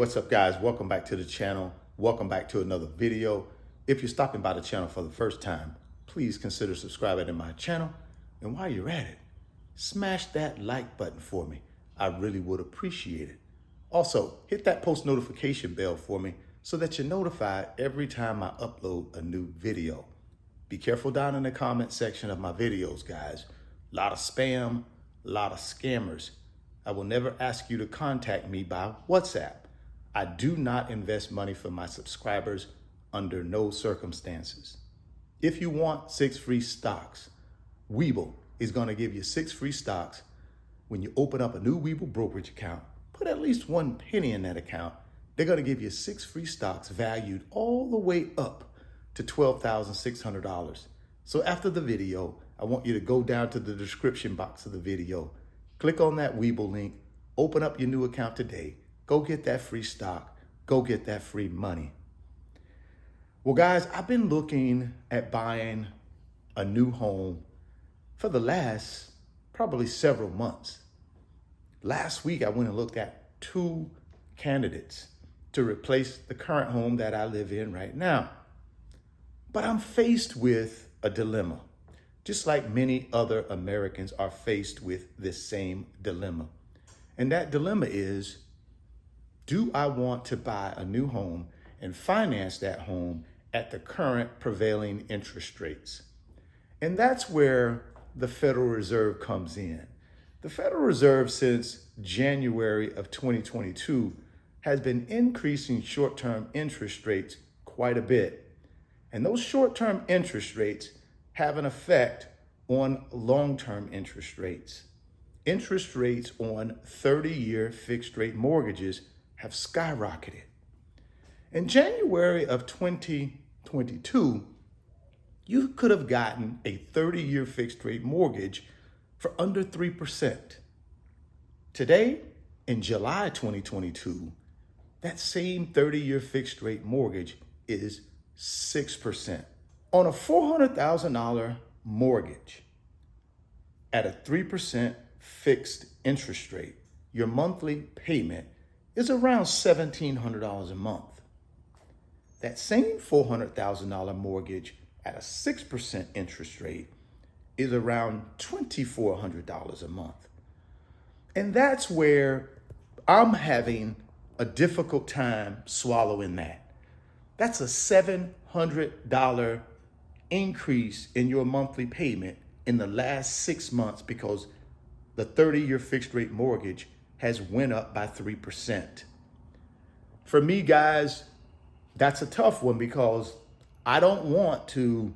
What's up, guys? Welcome back to the channel. Welcome back to another video. If you're stopping by the channel for the first time, please consider subscribing to my channel. And while you're at it, smash that like button for me. I really would appreciate it. Also, hit that post notification bell for me so that you're notified every time I upload a new video. Be careful down in the comment section of my videos, guys. A lot of spam, a lot of scammers. I will never ask you to contact me by WhatsApp. I do not invest money for my subscribers under no circumstances. If you want 6 free stocks, Webull is going to give you 6 free stocks when you open up a new Webull brokerage account. Put at least 1 penny in that account. They're going to give you 6 free stocks valued all the way up to $12,600. So after the video, I want you to go down to the description box of the video, click on that Webull link, open up your new account today. Go get that free stock. Go get that free money. Well, guys, I've been looking at buying a new home for the last probably several months. Last week, I went and looked at 2 candidates to replace the current home that I live in right now. But I'm faced with a dilemma, just like many other Americans are faced with this same dilemma. And that dilemma is, do I want to buy a new home and finance that home at the current prevailing interest rates? And that's where the Federal Reserve comes in. The Federal Reserve, since January of 2022, has been increasing short-term interest rates quite a bit. And those short-term interest rates have an effect on long-term interest rates. Interest rates on 30-year fixed-rate mortgages have skyrocketed. In January of 2022, you could have gotten a 30-year fixed-rate mortgage for under 3%. Today, in July 2022, that same 30-year fixed-rate mortgage is 6%. On a $400,000 mortgage at a 3% fixed interest rate, your monthly payment is around $1,700 a month. That same $400,000 mortgage at a 6% interest rate is around $2,400 a month. And that's where I'm having a difficult time swallowing that. That's a $700 increase in your monthly payment in the last 6 months because the 30-year fixed rate mortgage has went up by 3%. For me, guys, that's a tough one because I don't want to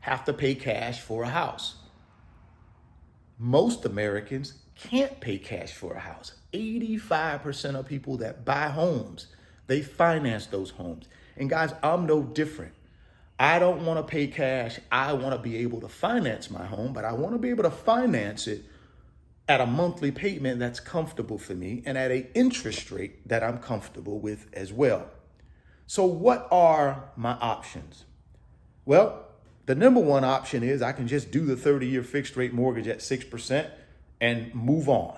have to pay cash for a house. Most Americans can't pay cash for a house. 85% of people that buy homes, they finance those homes. And guys, I'm no different. I don't want to pay cash. I want to be able to finance my home, but I want to be able to finance it at a monthly payment that's comfortable for me and at an interest rate that I'm comfortable with as well. So what are my options? Well, the number one option is I can just do the 30-year fixed rate mortgage at 6% and move on.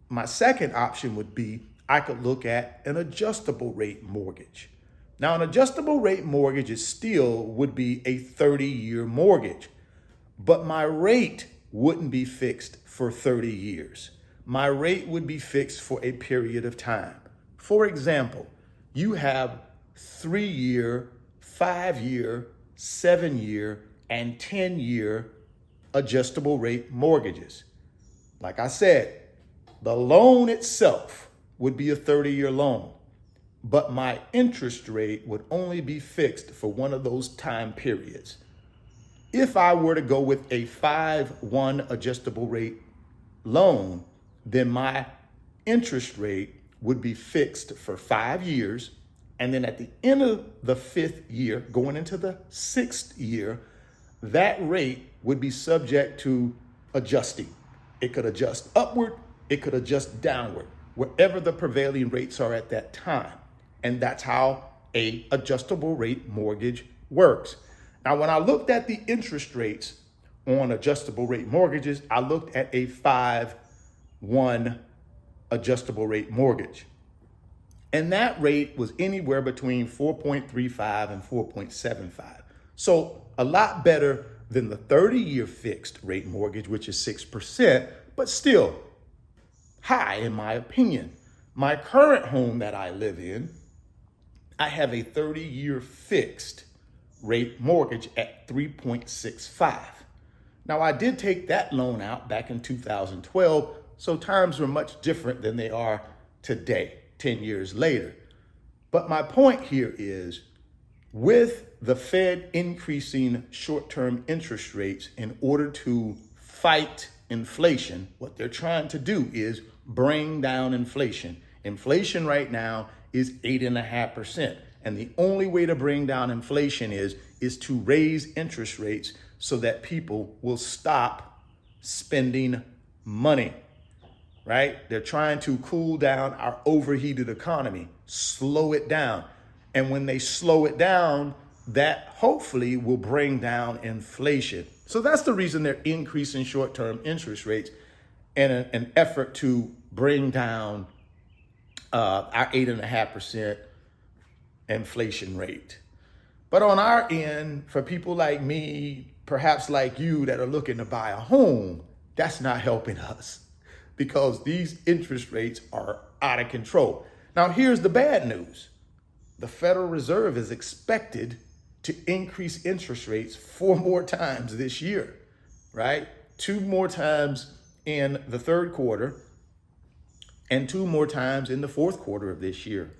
My second option would be I could look at an adjustable rate mortgage. Now, an adjustable rate mortgage is still would be a 30-year mortgage, but my rate wouldn't be fixed for 30 years. My rate would be fixed for a period of time. For example, you have 3-year, 5-year, 7-year, and 10-year adjustable rate mortgages. Like I said, the loan itself would be a 30-year loan, but my interest rate would only be fixed for one of those time periods. If I were to go with a 5-1 adjustable rate loan, then my interest rate would be fixed for 5 years. And then at the end of the 5th year, going into the 6th year, that rate would be subject to adjusting. It could adjust upward, it could adjust downward, wherever the prevailing rates are at that time. And that's how an adjustable rate mortgage works. Now, when I looked at the interest rates on adjustable rate mortgages, I looked at a 5-1 adjustable rate mortgage. And that rate was anywhere between 4.35 and 4.75. So a lot better than the 30-year fixed rate mortgage, which is 6%, but still high in my opinion. My current home that I live in, I have a 30-year fixed rate mortgage at 3.65. Now, I did take that loan out back in 2012, so times were much different than they are today, 10 years later. But my point here is, with the Fed increasing short-term interest rates in order to fight inflation, what they're trying to do is bring down inflation. Inflation right now is 8.5%. And the only way to bring down inflation is to raise interest rates so that people will stop spending money, right? They're trying to cool down our overheated economy, slow it down. And when they slow it down, that hopefully will bring down inflation. So that's the reason they're increasing short-term interest rates in an effort to bring down our 8.5% inflation rate. But on our end, for people like me, perhaps like you that are looking to buy a home, that's not helping us because these interest rates are out of control. Now, here's the bad news. The Federal Reserve is expected to increase interest rates 4 more times this year, right? 2 more times in the third quarter and 2 more times in the fourth quarter of this year.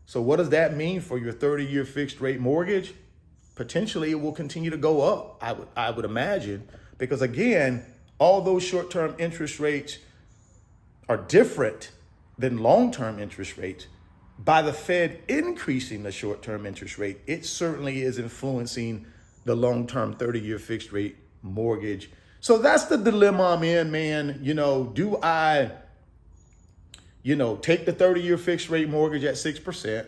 So what does that mean for your 30-year fixed rate mortgage? Potentially it will continue to go up, I would imagine, because again, all those short-term interest rates are different than long-term interest rates. By the Fed increasing the short-term interest rate, it certainly is influencing the long-term 30-year fixed rate mortgage. So that's the dilemma I'm in, man. Do I, take the 30-year fixed rate mortgage at 6%?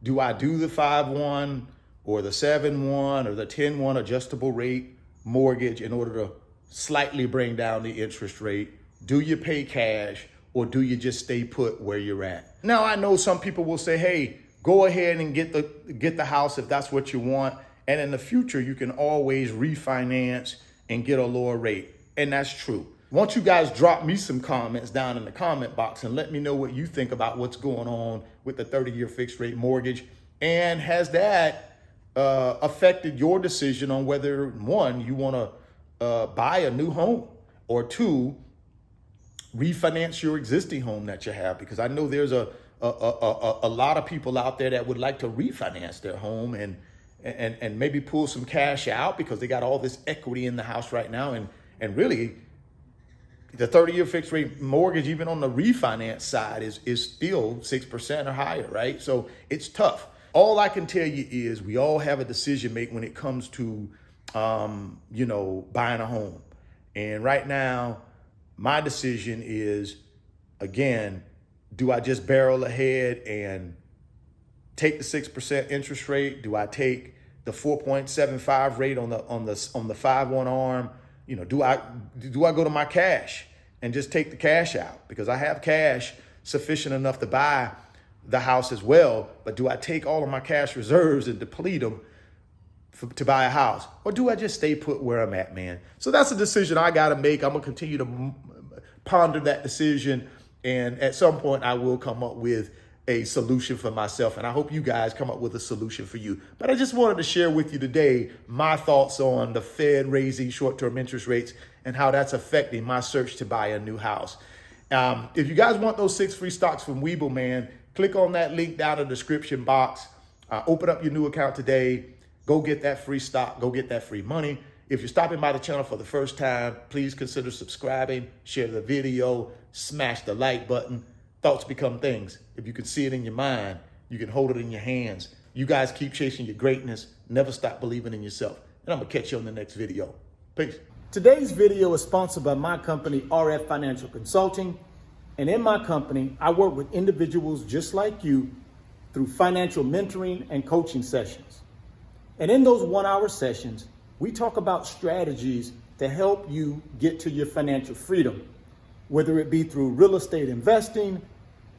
Do I do the 5-1 or the 7-1 or the 10-1 adjustable rate mortgage in order to slightly bring down the interest rate? Do you pay cash or do you just stay put where you're at? Now, I know some people will say, hey, go ahead and get the house if that's what you want. And in the future, you can always refinance and get a lower rate. And that's true. Won't you guys drop me some comments down in the comment box and let me know what you think about what's going on with the 30-year fixed rate mortgage? And has that affected your decision on whether, 1, you want to buy a new home, or 2, refinance your existing home that you have? Because I know there's a lot of people out there that would like to refinance their home and maybe pull some cash out because they got all this equity in the house right now. And really, the 30-year fixed rate mortgage, even on the refinance side, is still 6% or higher, right? So it's tough. All I can tell you is we all have a decision make when it comes to, buying a home. And right now, my decision is, again, do I just barrel ahead and take the 6% interest rate? Do I take the 4.75 rate on the 5-1 arm? Do I go to my cash and just take the cash out? Because I have cash sufficient enough to buy the house as well. But do I take all of my cash reserves and deplete them to buy a house? Or do I just stay put where I'm at, man? So that's a decision I got to make. I'm going to continue to ponder that decision. And at some point, I will come up with a solution for myself. And I hope you guys come up with a solution for you. But I just wanted to share with you today my thoughts on the Fed raising short-term interest rates and how that's affecting my search to buy a new house. If you guys want those 6 free stocks from Webull, man, click on that link down in the description box. Open up your new account today. Go get that free stock. Go get that free money. If you're stopping by the channel for the first time, please consider subscribing, share the video, smash the like button. Thoughts become things. If you can see it in your mind, you can hold it in your hands. You guys keep chasing your greatness. Never stop believing in yourself. And I'm going to catch you on the next video. Peace. Today's video is sponsored by my company, RF Financial Consulting. And in my company, I work with individuals just like you through financial mentoring and coaching sessions. And in those 1-hour sessions, we talk about strategies to help you get to your financial freedom, whether it be through real estate investing,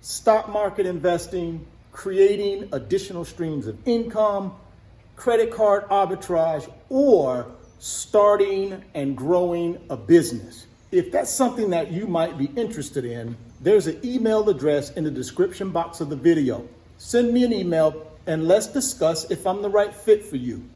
stock market investing, creating additional streams of income, credit card arbitrage, or starting and growing a business. If that's something that you might be interested in, there's an email address in the description box of the video. Send me an email and let's discuss if I'm the right fit for you.